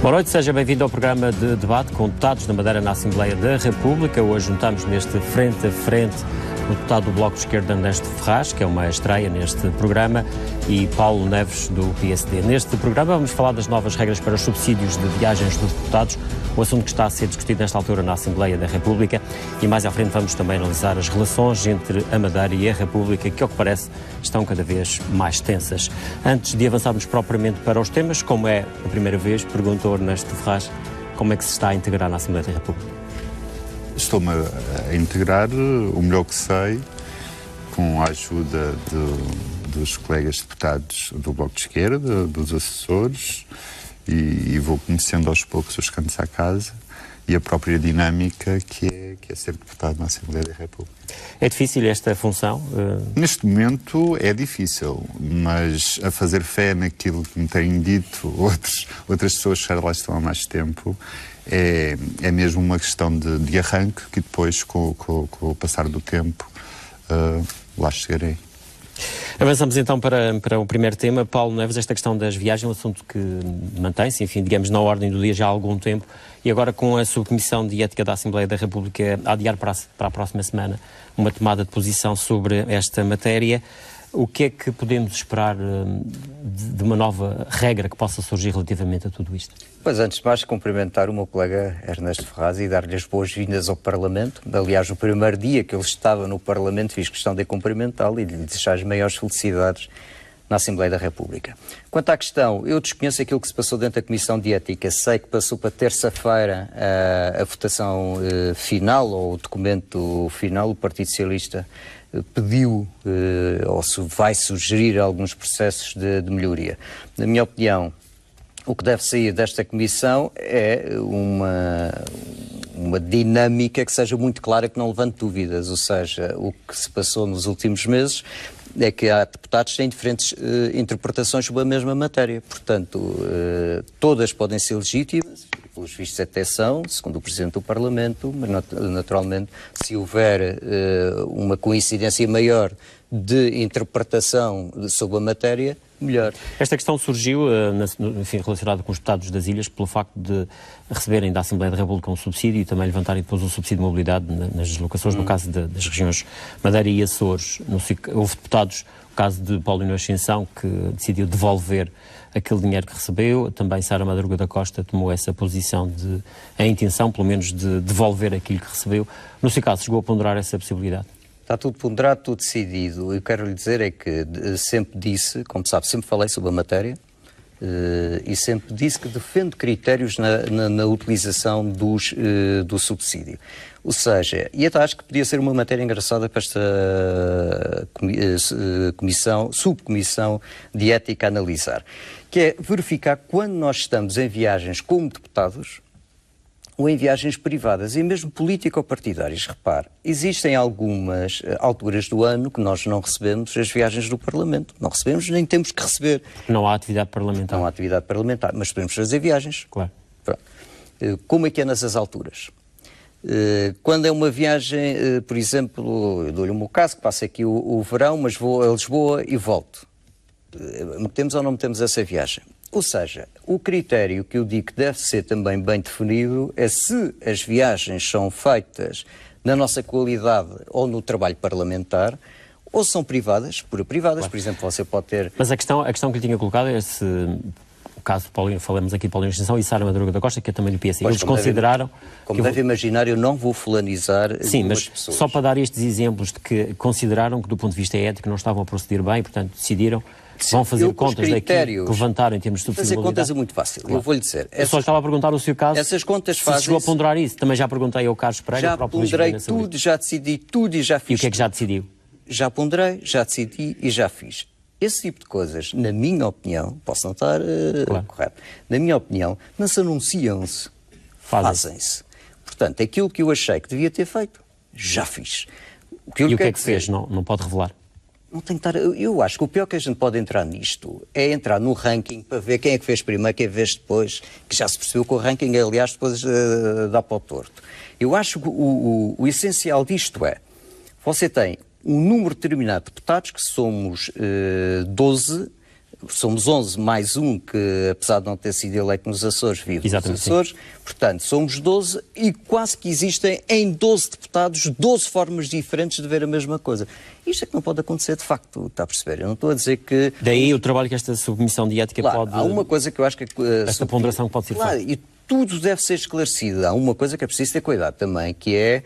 Boa noite, seja bem-vindo ao programa de debate com deputados da Madeira na Assembleia da República. Hoje juntamos neste frente a frente o deputado do Bloco de Esquerda, Ernesto Ferraz, que é uma estreia neste programa, e Paulo Neves, do PSD. Neste programa vamos falar das novas regras para os subsídios de viagens dos deputados, o assunto que está a ser discutido nesta altura na Assembleia da República, e mais à frente vamos também analisar as relações entre a Madeira e a República, que, ao que parece, estão cada vez mais tensas. Antes de avançarmos propriamente para os temas, como é a primeira vez, pergunto ao Ernesto Ferraz como é que se está a integrar na Assembleia da República. Estou-me a integrar o melhor que sei, com a ajuda dos colegas deputados do Bloco de Esquerda, dos assessores, e vou conhecendo aos poucos os cantos à casa e a própria dinâmica que é ser deputado na Assembleia da República. É difícil esta função? Neste momento é difícil, mas a fazer fé naquilo que me têm dito outras pessoas que já lá estão há mais tempo, é mesmo uma questão de arranque que depois, com o passar do tempo, lá chegarei. Avançamos então para o primeiro tema. Paulo Neves, esta questão das viagens é um assunto que mantém-se, enfim, digamos, na ordem do dia já há algum tempo, e agora com a Subcomissão de Ética da Assembleia da República a adiar para a próxima semana uma tomada de posição sobre esta matéria, o que é que podemos esperar de uma nova regra que possa surgir relativamente a tudo isto? Pois, antes de mais, cumprimentar o meu colega Ernesto Ferraz e dar-lhe as boas-vindas ao Parlamento. Aliás, o primeiro dia que ele estava no Parlamento fiz questão de cumprimentá-lo e de lhe deixar as maiores felicidades na Assembleia da República. Quanto à questão, eu desconheço aquilo que se passou dentro da Comissão de Ética. Sei que passou para terça-feira a votação final, ou o documento final. O Partido Socialista pediu ou vai sugerir alguns processos de melhoria. Na minha opinião, o que deve sair desta comissão é uma dinâmica que seja muito clara, que não levante dúvidas. Ou seja, o que se passou nos últimos meses é que há deputados que têm diferentes interpretações sobre a mesma matéria. Portanto, todas podem ser legítimas, pelos vistos até são, segundo o Presidente do Parlamento, mas naturalmente, se houver uma coincidência maior de interpretação sobre a matéria, melhor. Esta questão surgiu, enfim, relacionada com os deputados das Ilhas, pelo facto de receberem da Assembleia da República um subsídio e também levantarem depois o subsídio de mobilidade nas deslocações, no caso das regiões Madeira e Açores. Houve deputados, no caso de Paulino Ascensão, que decidiu devolver aquele dinheiro que recebeu. Também Sara Madruga da Costa tomou essa posição a intenção, pelo menos, de devolver aquilo que recebeu. No seu caso, chegou a ponderar essa possibilidade? Está tudo ponderado, tudo decidido. Eu quero lhe dizer é que sempre disse, como sabe, sempre falei sobre a matéria e sempre disse que defendo critérios na utilização do subsídio. Ou seja, e até acho que podia ser uma matéria engraçada para esta subcomissão de ética analisar, que é verificar quando nós estamos em viagens como deputados ou em viagens privadas, e mesmo político-partidárias. Repare, existem algumas alturas do ano que nós não recebemos as viagens do Parlamento. Não recebemos, nem temos que receber. Não há atividade parlamentar. Não há atividade parlamentar, mas podemos fazer viagens. Claro. Pronto. Como é que é nessas alturas? Quando é uma viagem, por exemplo, eu dou-lhe o meu caso, que passo aqui o verão, mas vou a Lisboa e volto. Metemos ou não metemos essa viagem? Ou seja, o critério que eu digo que deve ser também bem definido é se as viagens são feitas na nossa qualidade ou no trabalho parlamentar, ou são privadas, claro. Por exemplo, você pode ter... Mas a questão que lhe tinha colocado é se, o caso de Paulinho, falamos aqui de Paulino Ascensão e Sara Madruga da Costa, que é também do PSD, eles consideraram... Como deve imaginar, eu não vou fulanizar. Sim, mas pessoas. Só para dar estes exemplos de que consideraram que do ponto de vista ético não estavam a proceder bem, portanto decidiram... Vão fazer contas daquilo que levantaram em termos de subsidiariedade. Fazer contas é muito fácil, claro. Eu vou-lhe dizer. Eu só estava a perguntar o seu caso, essas contas se chegou a ponderar isso. Também já perguntei ao Carlos Pereira. Já ponderei tudo, já decidi tudo e já fiz. E o que é que já decidiu? Já ponderei, já decidi e já fiz. Esse tipo de coisas, na minha opinião, posso não estar correto, na minha opinião, não se anunciam-se, fazem-se. Portanto, aquilo que eu achei que devia ter feito, já fiz. E o que é que fez? Não pode revelar? Não tem que estar... Eu acho que o pior que a gente pode entrar nisto é entrar no ranking para ver quem é que fez primeiro, quem fez depois, que já se percebeu que o ranking, aliás, depois dá para o torto. Eu acho que o essencial disto é, você tem um número determinado de deputados, que somos 12, somos 11 mais um que, apesar de não ter sido eleito nos Açores, vive Exatamente, nos Açores. Sim. Portanto, somos 12 e quase que existem em 12 deputados 12 formas diferentes de ver a mesma coisa. Isto é que não pode acontecer de facto, está a perceber? Eu não estou a dizer que... Daí o trabalho que esta subcomissão de ética claro, pode... Há uma coisa que eu acho que... esta ponderação que pode ser feita. E tudo deve ser esclarecido. Há uma coisa que é preciso ter cuidado também, que é...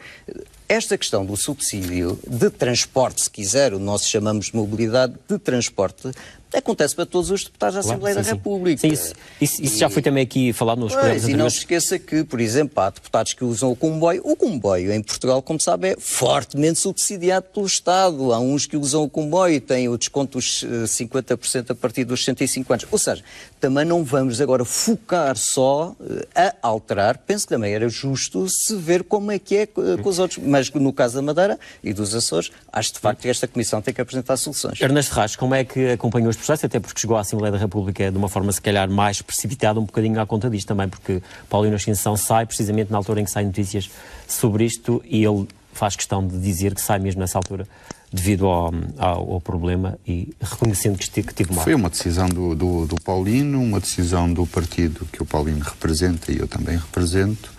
esta questão do subsídio de transporte, se quiser, o nós chamamos de mobilidade de transporte, acontece para todos os deputados da Assembleia da República. Sim, isso já foi também aqui falado nos programas anteriores. E não se anteriores. esqueça que, por exemplo, há deputados que usam o comboio. O comboio em Portugal, como sabe, é fortemente subsidiado pelo Estado. Há uns que usam o comboio e têm o desconto dos 50% a partir dos 65 anos. Ou seja, também não vamos agora focar só a alterar. Penso que também era justo se ver como é que é com os outros. Mas no caso da Madeira e dos Açores, acho de facto que esta Comissão tem que apresentar soluções. Ernesto Ferraz, como é que acompanhou este processo? Até porque chegou à Assembleia da República de uma forma se calhar mais precipitada, um bocadinho à conta disto também, porque Paulino Ascensão sai precisamente na altura em que saem notícias sobre isto e ele faz questão de dizer que sai mesmo nessa altura devido ao problema e reconhecendo que teve mal. Foi uma decisão do Paulino, uma decisão do partido que o Paulino representa e eu também represento.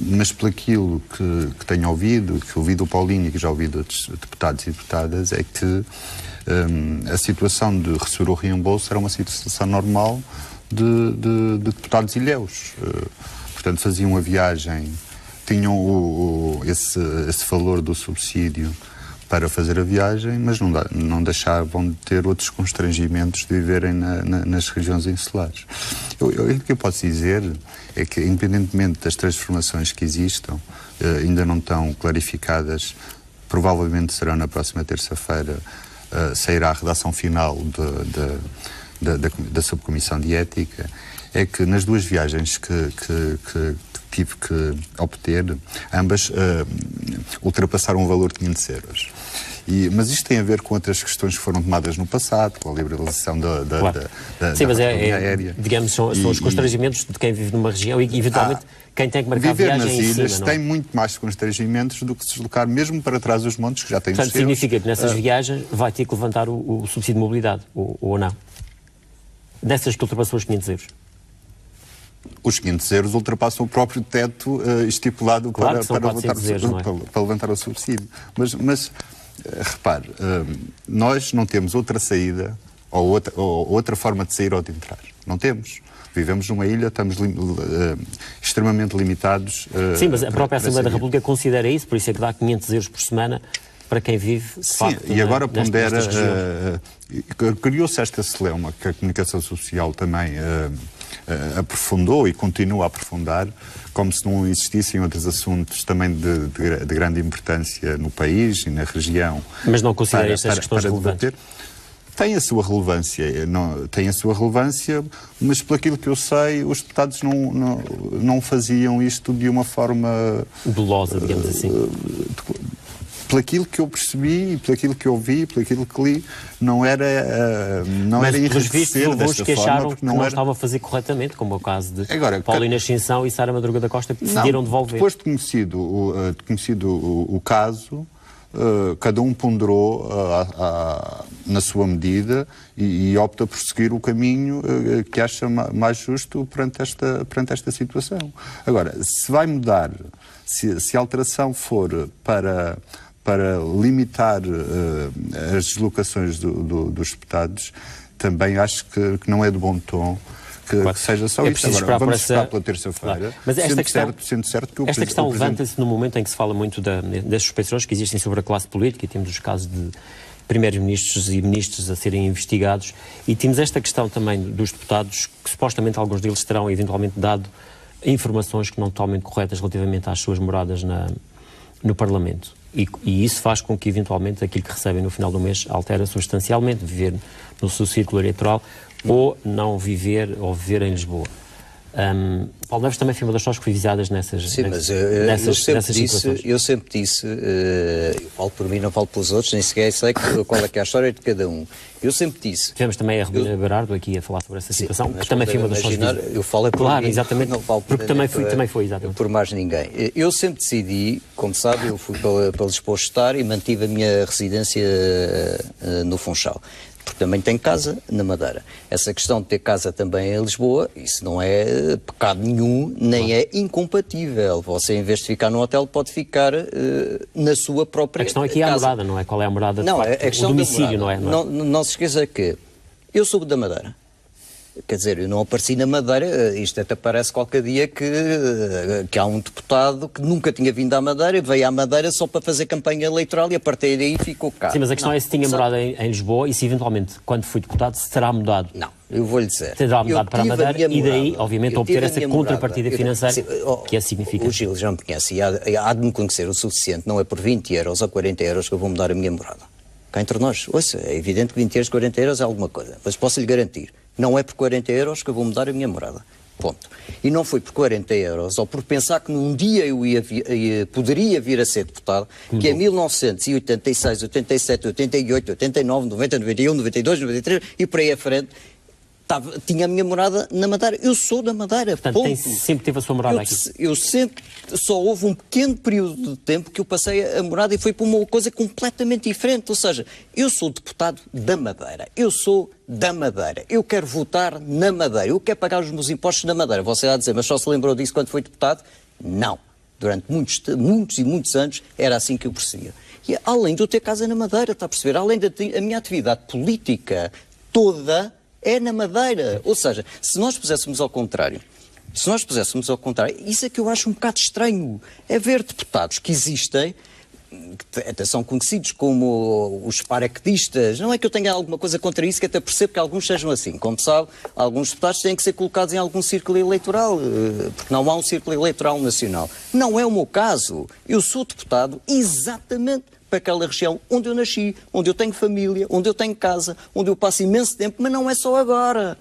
Mas por aquilo que tenho ouvido, que ouvi do Paulinho e que já ouvi de outros deputados e deputadas, é que a situação de receber o reembolso era uma situação normal de deputados ilhéus. Portanto, faziam a viagem, tinham esse valor do subsídio para fazer a viagem, mas não deixavam de ter outros constrangimentos de viverem nas regiões insulares. O que eu posso dizer é que, independentemente das transformações que existam, ainda não estão clarificadas, provavelmente serão na próxima terça-feira, sairá a redação final da subcomissão de ética, é que nas duas viagens que tive que obter, ambas ultrapassaram o valor de 500 euros. Mas isto tem a ver com outras questões que foram tomadas no passado, com a liberalização claro. da sim, mas aérea. Digamos, são os constrangimentos de quem vive numa região e, eventualmente, quem tem que marcar viver viagem nas em ilhas cima, tem muito mais constrangimentos do que se deslocar mesmo para trás dos montes, que já tem os seus. Portanto, significa que nessas viagens vai ter que levantar o subsídio de mobilidade, ou não? Nessas que ultrapassou os 500 euros. Os 500 euros ultrapassam o próprio teto estipulado claro para levantar o subsídio. Mas repare, nós não temos outra saída ou outra forma de sair ou de entrar. Não temos. Vivemos numa ilha, estamos extremamente limitados. Sim, mas a própria Assembleia da República considera isso, por isso é que dá 500 euros por semana para quem vive, de facto, e agora pondera... Criou-se esta celeuma que a comunicação social também aprofundou e continua a aprofundar, como se não existissem outros assuntos também de grande importância no país e na região. Mas não considera estas questões relevantes? Tem a sua relevância, mas pelo aquilo que eu sei, os deputados não faziam isto de uma forma... dolosa, digamos assim. Pelo aquilo que eu percebi, e pelo aquilo que eu vi, pelo aquilo que li, não era enriquecer desta forma, porque não estava a fazer corretamente, como é o caso de Paulino Ascensão e Sara Madruga da Costa, que decidiram devolver. Depois de conhecido o caso, cada um ponderou na sua medida e opta por seguir o caminho que acha mais justo perante esta situação. Agora, se vai mudar, se a alteração for para limitar as deslocações dos deputados, também acho que não é de bom tom que seja só isso. Agora, vamos esperar pela terça-feira, claro. Mas sendo certo que esta questão levanta-se no momento em que se fala muito das suspeições que existem sobre a classe política, e temos os casos de primeiros-ministros e ministros a serem investigados, e temos esta questão também dos deputados, que supostamente alguns deles terão eventualmente dado informações que não totalmente corretas relativamente às suas moradas no Parlamento. E isso faz com que, eventualmente, aquilo que recebem no final do mês altera substancialmente, viver no seu círculo eleitoral ou não viver, ou viver em Lisboa. Paulo Neves também foi uma das pessoas que foi visadas nessas situações. Eu sempre disse, eu falo por mim, não falo pelos outros, nem sequer sei qual é que é a história de cada um. Eu sempre disse... Tivemos também a Regina Berardo aqui a falar sobre essa situação, que também foi uma das pessoas visadas. Eu falo por claro, mim, exatamente, não falo por porque também foi, exatamente. Por mais ninguém. Eu sempre decidi, como sabe, eu fui para Lisboa estar e mantive a minha residência no Funchal. porque também tem casa na Madeira. Essa questão de ter casa também em Lisboa, isso não é pecado nenhum, nem é incompatível. Você, em vez de ficar no hotel, pode ficar na sua própria casa. A questão aqui é a morada, não é? Qual é a morada de Não, facto? a questão o domicílio, da morada. não é? Não se esqueça que eu sou da Madeira. Quer dizer, eu não apareci na Madeira, isto até parece qualquer dia que há um deputado que nunca tinha vindo à Madeira, veio à Madeira só para fazer campanha eleitoral e a partir daí ficou cá. Sim, mas a questão é se tinha morado em Lisboa e se eventualmente, quando foi deputado, se terá mudado. Não, eu vou-lhe dizer. Terá mudado para a Madeira e daí, obviamente, obter essa contrapartida financeira que é significante. O Gil já me conhece e há de me conhecer o suficiente, não é por 20 euros ou 40 euros que eu vou mudar a minha morada. Cá entre nós, ouça, é evidente que 20 euros, 40 euros é alguma coisa, mas posso lhe garantir, não é por 40 euros que eu vou mudar a minha morada. Ponto. E não foi por 40 euros, ou por pensar que num dia eu poderia vir a ser deputado, que em 1986, 87, 88, 89, 90, 91, 92, 93 e por aí à frente, tinha a minha morada na Madeira. Eu sou da Madeira. Portanto, sempre teve a sua morada aqui. Eu sempre, só houve um pequeno período de tempo que eu passei a morada e foi para uma coisa completamente diferente. Ou seja, eu sou deputado da Madeira. Eu sou da Madeira. Eu quero votar na Madeira. Eu quero pagar os meus impostos na Madeira. Você vai dizer, mas só se lembrou disso quando foi deputado? Não. Durante muitos anos era assim que eu percebia. E além de eu ter casa na Madeira, está a perceber? Além da minha atividade política toda é na Madeira. Ou seja, se nós puséssemos ao contrário, isso é que eu acho um bocado estranho. É ver deputados que existem, que até são conhecidos como os paraquedistas. Não é que eu tenha alguma coisa contra isso, que até percebo que alguns sejam assim. Como sabe, alguns deputados têm que ser colocados em algum círculo eleitoral, porque não há um círculo eleitoral nacional. Não é o meu caso. Eu sou deputado exatamente para aquela região onde eu nasci, onde eu tenho família, onde eu tenho casa, onde eu passo imenso tempo, mas não é só agora.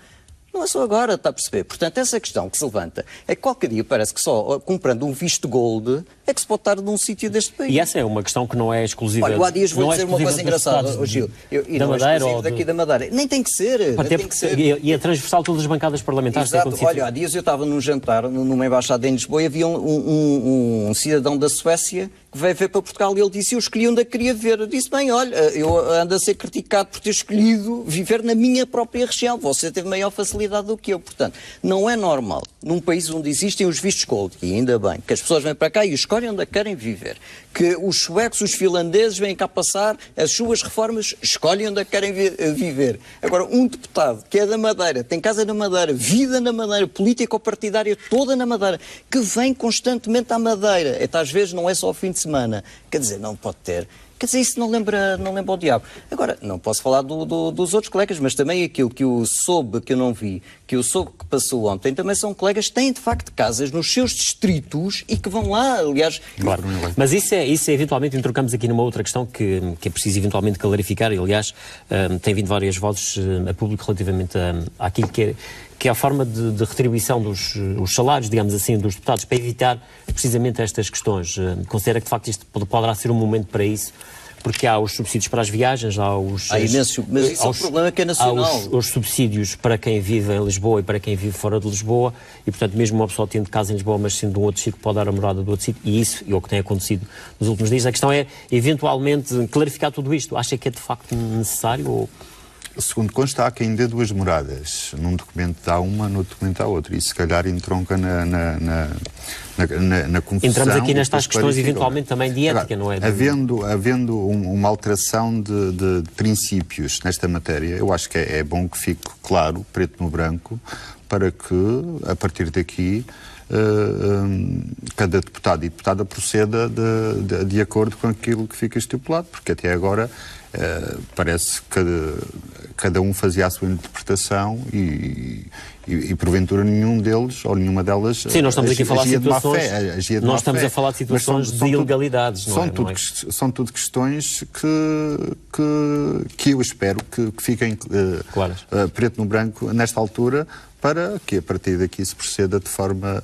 Não é só agora, está a perceber? Portanto, essa questão que se levanta é que qualquer dia parece que só comprando um visto gold é que se pode estar num sítio deste país. E essa é uma questão que não é exclusiva. Olha, há dias vou dizer uma coisa engraçada, Gil. Da Madeira ou daqui da Madeira. Nem tem que ser. E é transversal todas as bancadas parlamentares. Exato. Olha, há dias eu estava num jantar numa embaixada em Lisboa e havia um cidadão da Suécia que veio ver para Portugal e ele disse, eu escolhi onde é que queria ver. Eu disse, bem, olha, eu ando a ser criticado por ter escolhido viver na minha própria região. Você teve maior facilidade do que eu. Portanto, não é normal, num país onde existem os vistos gold, e ainda bem, que as pessoas vêm para cá e escolhem onde é que querem viver. Que os suecos, os finlandeses vêm cá passar as suas reformas, escolhem onde é que querem viver. Agora, um deputado que é da Madeira, tem casa na Madeira, vida na Madeira, político-partidária toda na Madeira, que vem constantemente à Madeira, até às vezes não é só ao fim de semana, quer dizer, não pode ter. Quer dizer, isso não lembra o diabo. Agora, não posso falar dos outros colegas, mas também aquilo que eu soube, que eu não vi, que eu soube que passou ontem, também são colegas que têm, de facto, casas nos seus distritos e que vão lá, aliás... Claro, mas isso é eventualmente, entrocamos aqui numa outra questão que é preciso eventualmente clarificar, e aliás, tem vindo várias vozes a público relativamente àquilo que é a forma de retribuição dos salários, digamos assim, dos deputados, para evitar precisamente estas questões. Considera que, de facto, isto poderá ser um momento para isso? Porque há os subsídios para as viagens, há imenso, mas isso é um problema que é nacional. Há os subsídios para quem vive em Lisboa e para quem vive fora de Lisboa, e, portanto, mesmo uma pessoa tendo casa em Lisboa, mas sendo de um outro sítio, pode dar a morada do outro sítio, e isso é o que tem acontecido nos últimos dias. A questão é, eventualmente, clarificar tudo isto. Acha que é, de facto, necessário ou... Segundo consta, há quem dê duas moradas. Num documento dá uma, no outro documento dá outra. E se calhar entronca na confusão. Entramos aqui nestas questões, eventualmente, também de ética, não é? Havendo uma alteração de princípios nesta matéria, eu acho que é bom que fique claro, preto no branco, para que, a partir daqui, cada deputado e deputada proceda de acordo com aquilo que fica estipulado, porque até agora parece que cada um fazia a sua interpretação e porventura nenhum deles ou nenhuma delas Sim, nós estamos aqui a falar de situações, nós estamos a falar de situações de ilegalidades, não é? São tudo questões que eu espero que fiquem preto no branco nesta altura, para que a partir daqui se proceda de forma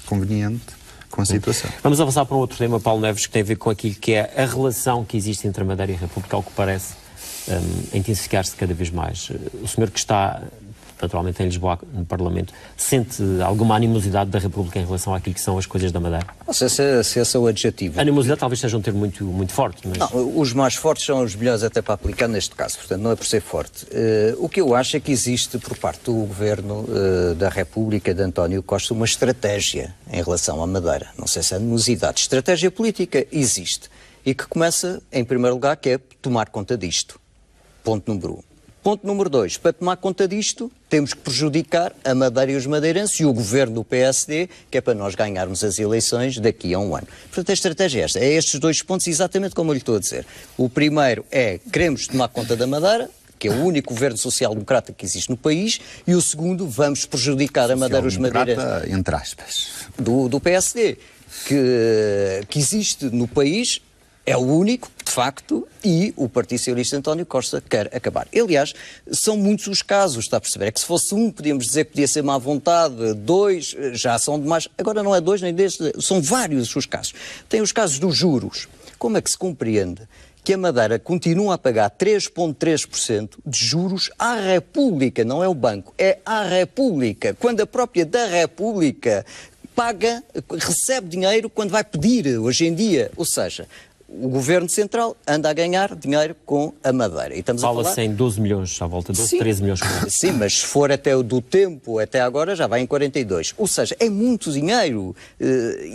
conveniente com a situação. Vamos avançar para um outro tema, Paulo Neves, que tem a ver com aquilo que é a relação que existe entre a Madeira e a República, ao que parece intensificar-se cada vez mais. O senhor que está naturalmente em Lisboa, no Parlamento, sente alguma animosidade da República em relação àquilo que são as coisas da Madeira? Não sei se esse é o adjetivo. Animosidade talvez seja um termo muito forte, mas... Não, os mais fortes são os melhores até para aplicar neste caso, portanto não é por ser forte. O que eu acho é que existe por parte do Governo da República de António Costa uma estratégia em relação à Madeira. Não sei se é animosidade. Estratégia política existe e que começa, em primeiro lugar, que é tomar conta disto. Ponto número 1. Ponto número 2. Para tomar conta disto, temos que prejudicar a Madeira e os madeirenses e o governo do PSD, que é para nós ganharmos as eleições daqui a um ano. Portanto, a estratégia é esta. É estes dois pontos, exatamente como eu lhe estou a dizer. O primeiro é, queremos tomar conta da Madeira, que é o único governo social-democrata que existe no país, e o segundo, vamos prejudicar a Madeira e os madeirenses. Entre aspas. Do PSD, que existe no país, é o único, de facto, e o Partido Socialista António Costa quer acabar. Aliás, são muitos os casos, está a perceber? É que se fosse um, podíamos dizer que podia ser má vontade, 2, já são demais. Agora não é 2 nem 10, são vários os casos. Tem os casos dos juros. Como é que se compreende que a Madeira continua a pagar 3,3% de juros à República, não é o banco, é à República, quando a própria da República paga, recebe dinheiro quando vai pedir, hoje em dia, ou seja, o Governo Central anda a ganhar dinheiro com a Madeira. E estamos a falar... Fala-se em 12 milhões, à volta de 12, 13 milhões. Sim, mas se for até o do tempo, até agora, já vai em 42. Ou seja, é muito dinheiro.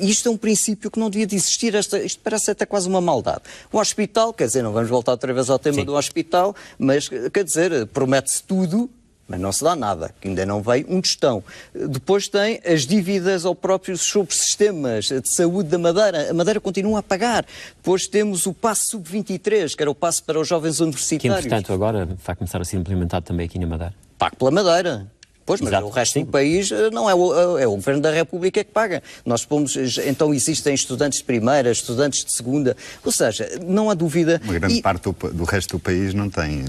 Isto é um princípio que não devia de existir. Isto parece até quase uma maldade. O hospital, quer dizer, não vamos voltar outra vez ao tema do hospital, mas, quer dizer, promete-se tudo, mas não se dá nada, que ainda não veio um tostão. Depois tem as dívidas ao próprio subsistemas de saúde da Madeira. A Madeira continua a pagar. Depois temos o passo sub-23, que era o passo para os jovens universitários. Que, entretanto, agora vai começar a ser implementado também aqui na Madeira. Pago pela Madeira. Pois, mas o resto do país não é o Governo da República que paga. Nós pomos, então existem estudantes de primeira, estudantes de segunda, ou seja, não há dúvida... Uma grande parte do resto do país não tem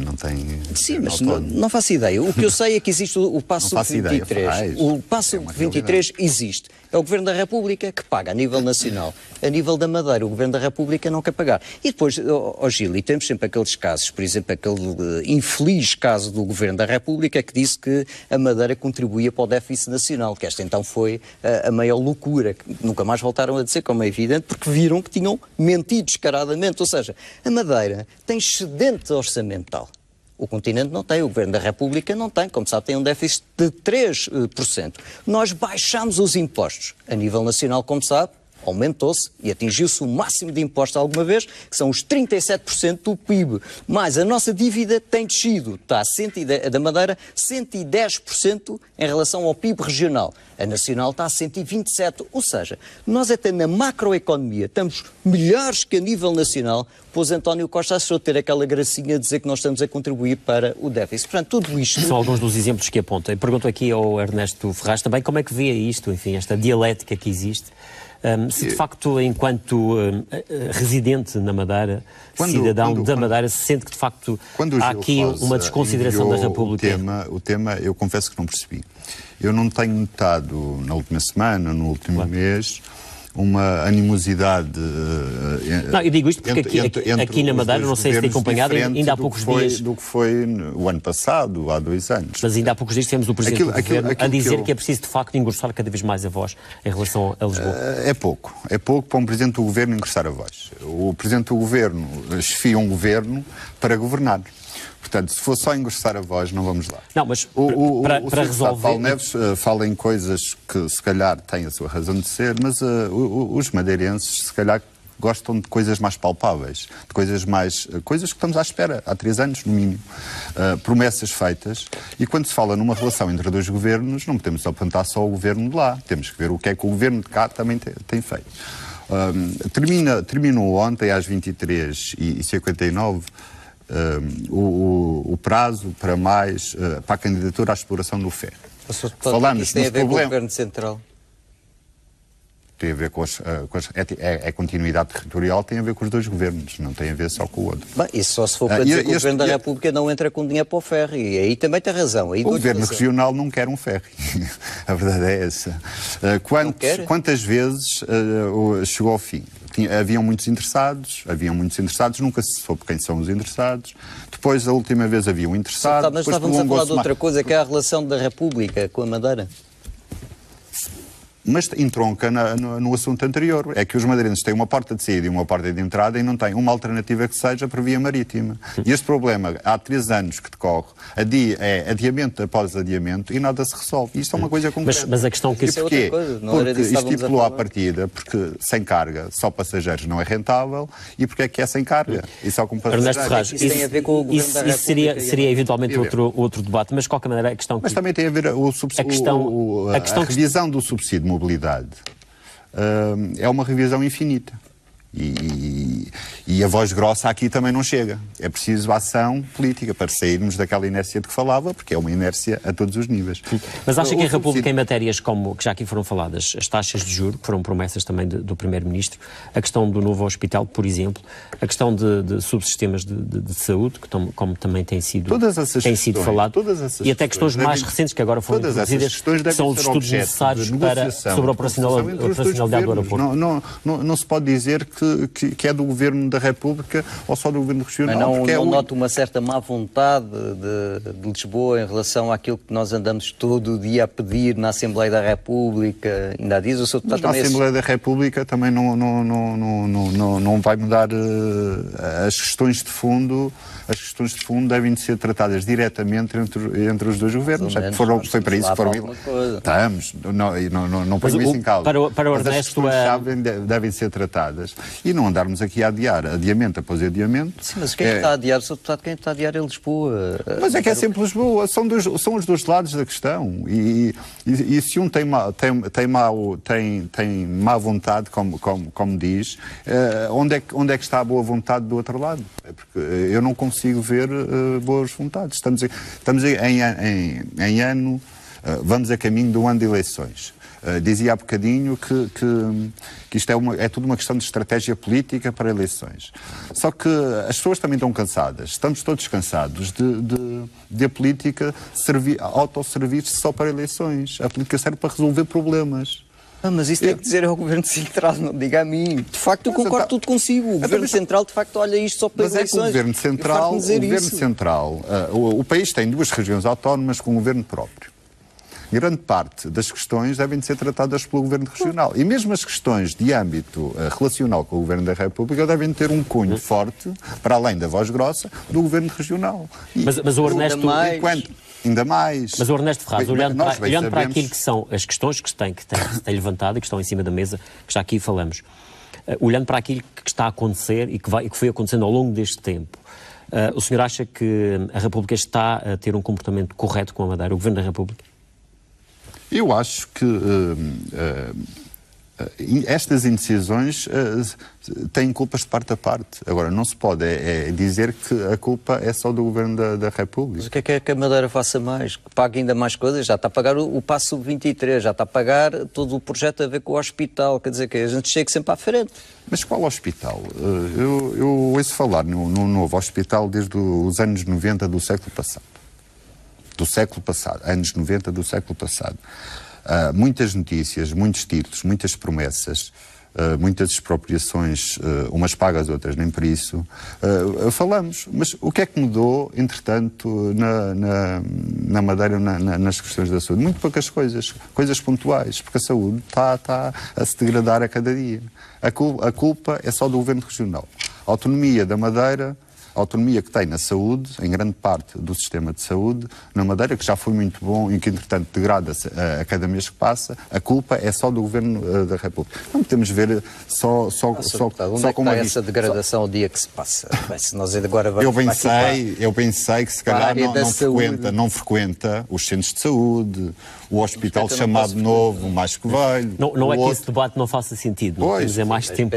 Sim, mas não faço ideia. O que eu sei é que existe o passo 23. O passo 23 existe. É o Governo da República que paga a nível nacional. A nível da Madeira, o Governo da República não quer pagar. E depois, Gil, e temos sempre aqueles casos, por exemplo, aquele infeliz caso do Governo da República que disse que a Madeira contribuía para o déficit nacional, que esta então foi a maior loucura, que nunca mais voltaram a dizer, como é evidente, porque viram que tinham mentido descaradamente. Ou seja, a Madeira tem excedente orçamental. O continente não tem, o Governo da República não tem, como sabe, tem um déficit de 3%. Nós baixamos os impostos. A nível nacional, como sabe, aumentou-se e atingiu-se o máximo de impostos alguma vez, que são os 37% do PIB. Mas a nossa dívida tem descido, está a da Madeira 110% em relação ao PIB regional. A nacional está a 127%. Ou seja, nós até na macroeconomia estamos melhores que a nível nacional, pois António Costa achou ter aquela gracinha de dizer que nós estamos a contribuir para o déficit. Portanto, tudo isto... São alguns dos exemplos que aponta. Eu pergunto aqui ao Ernesto Ferraz também como é que vê isto, enfim, esta dialética que existe. Se de facto, enquanto residente na Madeira, cidadão da Madeira, se sente que de facto há aqui uma desconsideração da República. O tema, eu confesso que não percebi. Eu não tenho notado na última semana, no último mês, uma animosidade. Não, eu digo isto porque aqui na Madeira, não sei se tem acompanhado, ainda há poucos dias. Do que foi o ano passado, há 2 anos. Mas ainda há poucos dias temos o Presidente do Governo a dizer que é preciso de facto engrossar cada vez mais a voz em relação a Lisboa. É pouco para um Presidente do Governo engrossar a voz. O Presidente do Governo chefia um governo para governar. Portanto, se for só engrossar a voz, não vamos lá. Não, mas para resolver... Paulo Neves fala em coisas que se calhar têm a sua razão de ser, mas os madeirenses se calhar gostam de coisas mais palpáveis, de coisas que estamos à espera, há 3 anos no mínimo, promessas feitas, e quando se fala numa relação entre 2 governos, não podemos apontar só o governo de lá, temos que ver o que é que o governo de cá também tem feito. Terminou ontem às 23h59 o prazo para a candidatura à exploração do ferro. Falamos isso tem a ver com o Governo Central? Tem a ver com a continuidade territorial, tem a ver com os 2 governos, não tem a ver só com o outro. Bem, isso só se for para dizer que o Governo da República não entra com dinheiro para o ferro, e aí também tem razão. Aí o Governo regional não quer um ferro, a verdade é essa. Quantas vezes chegou ao fim? haviam muitos interessados, nunca se soube quem são os interessados. Depois, a última vez, havia um interessado. Mas estávamos a falar de outra coisa, que é a relação da República com a Madeira. Mas entronca no assunto anterior. É que os madeirenses têm uma porta de saída e uma porta de entrada e não têm uma alternativa que seja por via marítima. E este problema, há 3 anos que decorre, é adiamento após adiamento e nada se resolve. Isto é uma coisa concreta. Mas a questão que... E porquê? Porque estipulou à partida, porque sem carga, só passageiros não é rentável, e porque é que é sem carga? E só com passageiros. Ernesto Ferraz, isso tem a ver com o governo da República. Seria eventualmente outro debate, mas de qualquer maneira a questão... Mas também tem a ver a revisão do subsídio mobilidade é uma revisão infinita e a voz grossa aqui também não chega. É preciso ação política para sairmos daquela inércia de que falava, porque é uma inércia a todos os níveis. Mas acha que a República, em matérias como, que já aqui foram faladas, as taxas de juros, que foram promessas também do Primeiro-Ministro, a questão do novo hospital, por exemplo, a questão de subsistemas de saúde, que como também tem sido falado, e até questões mais recentes que agora foram introduzidas, que são os estudos necessários sobre a operacionalidade do aeroporto. Não se pode dizer que é do Governo da República ou só do Governo Regional. Mas não noto uma certa má vontade de Lisboa em relação àquilo que nós andamos todo o dia a pedir na Assembleia da República? Ainda diz o Sr. Deputado também... Na Assembleia da República também não vai mudar as questões de fundo. As questões de fundo devem ser tratadas diretamente entre os dois governos. Foi para isso que foram... Estamos. Não ponho isso em causa. Para o Ernesto, as questões-chave devem ser tratadas. E não andarmos aqui a adiar adiamento após adiamento. Sim, mas quem está a adiar, Sr. Deputado, quem está a adiar é Lisboa. Mas é que é sempre Lisboa. São os dois lados da questão. E se um tem má vontade, como diz, onde é que está a boa vontade do outro lado? É porque eu não consigo ver boas vontades. Estamos em ano, vamos a caminho do ano de eleições. Dizia há bocadinho que isto é tudo uma questão de estratégia política para eleições. Só que as pessoas também estão cansadas. Estamos todos cansados de a política autosservir-se só para eleições. A política serve para resolver problemas. Mas isso tem que dizer ao Governo Central, não diga a mim. De facto, eu concordo tudo consigo. O Governo Central, de facto, olha isto só para eleições. Mas é que o Governo Central, o país tem 2 regiões autónomas com um governo próprio. Grande parte das questões devem ser tratadas pelo Governo Regional. E mesmo as questões de âmbito relacional com o Governo da República devem ter um cunho forte, para além da voz grossa, do Governo Regional. Mas o Ernesto... Ainda mais. Mas o Ernesto Ferraz, olhando para aquilo que são as questões que se tem levantado e que estão em cima da mesa, que já aqui falamos, olhando para aquilo que está a acontecer e que foi acontecendo ao longo deste tempo, o senhor acha que a República está a ter um comportamento correto com a Madeira, o Governo da República? Eu acho que estas indecisões têm culpas de parte a parte. Agora, não se pode dizer que a culpa é só do Governo da República. Mas o que é que a Madeira faça mais? Que pague ainda mais coisas? Já está a pagar o passo sub-23, já está a pagar todo o projeto a ver com o hospital. Quer dizer que a gente chega sempre à frente. Mas qual hospital? Eu ouço falar no novo hospital desde os anos 90 do século passado. Anos 90 do século passado. Muitas notícias, muitos títulos, muitas promessas, muitas expropriações, umas pagas, outras nem por isso. Falamos, mas o que é que mudou, entretanto, na Madeira, nas questões da saúde? Muito poucas coisas pontuais, porque a saúde está a se degradar a cada dia. A culpa é só do Governo Regional. A autonomia da Madeira... A autonomia que tem na saúde, em grande parte do sistema de saúde, na Madeira, que já foi muito bom e que, entretanto, degrada-se a cada mês que passa, a culpa é só do Governo da República. Não podemos ver só como é essa degradação ao dia que se passa? Se nós agora vamos eu pensei que se calhar não frequenta os centros de saúde, o hospital chamado Novo, mais que velho. Não é que esse debate não faça sentido. Não temos mais tempo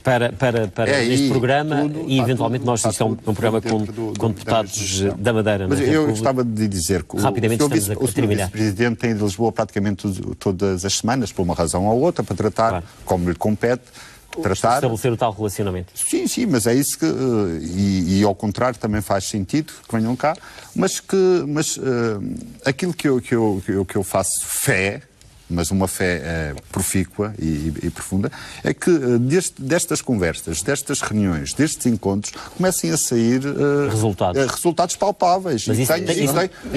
para este programa e, eventualmente, nós isto é um programa com deputados da Madeira. Mas eu gostava de dizer que o Sr. Vice-Presidente tem de Lisboa praticamente todas as semanas, por uma razão ou outra, para tratar, como lhe compete, estabelecer o tal relacionamento. Sim, mas é isso que... E ao contrário, também faz sentido que venham cá, mas aquilo que eu faço fé mas uma fé profícua e profunda, é que destas conversas, destas reuniões, destes encontros, comecem a sair resultados palpáveis. Mas isso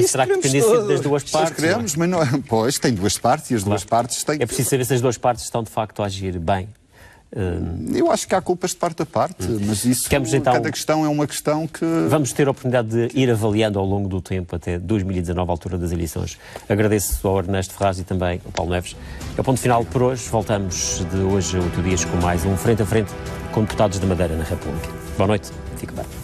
será que depende das duas partes? Queremos, mas não, pois, tem duas partes e as duas partes têm... É preciso saber se as duas partes estão de facto a agir bem. Eu acho que há culpas de parte a parte, mas isso, então, cada questão é uma questão que... Vamos ter a oportunidade de ir avaliando ao longo do tempo, até 2019, à altura das eleições. Agradeço ao Ernesto Ferraz e também ao Paulo Neves. É o ponto final por hoje. Voltamos de hoje a 8 dias com mais um Frente a Frente com deputados da Madeira na República. Boa noite. Fique bem.